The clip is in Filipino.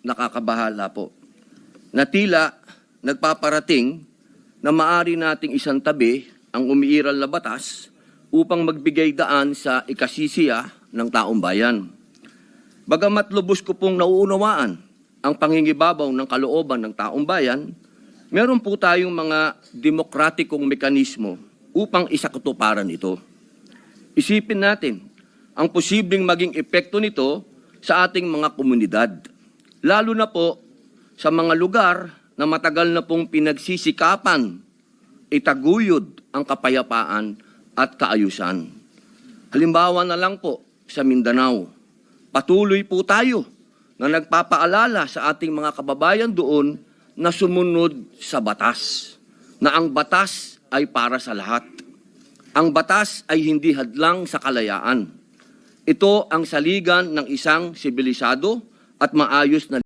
nakakabahala po na tila nagpaparating na maaari nating isang tabi ang umiiral na batas upang magbigay daan sa ikasisiya ng taong bayan. Bagamat lubos ko pong nauunawaan ang pangingibabaw ng kalooban ng taong bayan, meron po tayong mga demokratikong mekanismo upang isakatuparan ito. Isipin natin ang posibleng maging epekto nito sa ating mga komunidad, lalo na po sa mga lugar na matagal na pong pinagsisikapan itaguyod ang kapayapaan at kaayusan. Halimbawa na lang po sa Mindanao, patuloy po tayo na nagpapaalala sa ating mga kababayan doon na sumunod sa batas, na ang batas ay para sa lahat. Ang batas ay hindi hadlang sa kalayaan. Ito ang saligan ng isang sibilisado at maayos na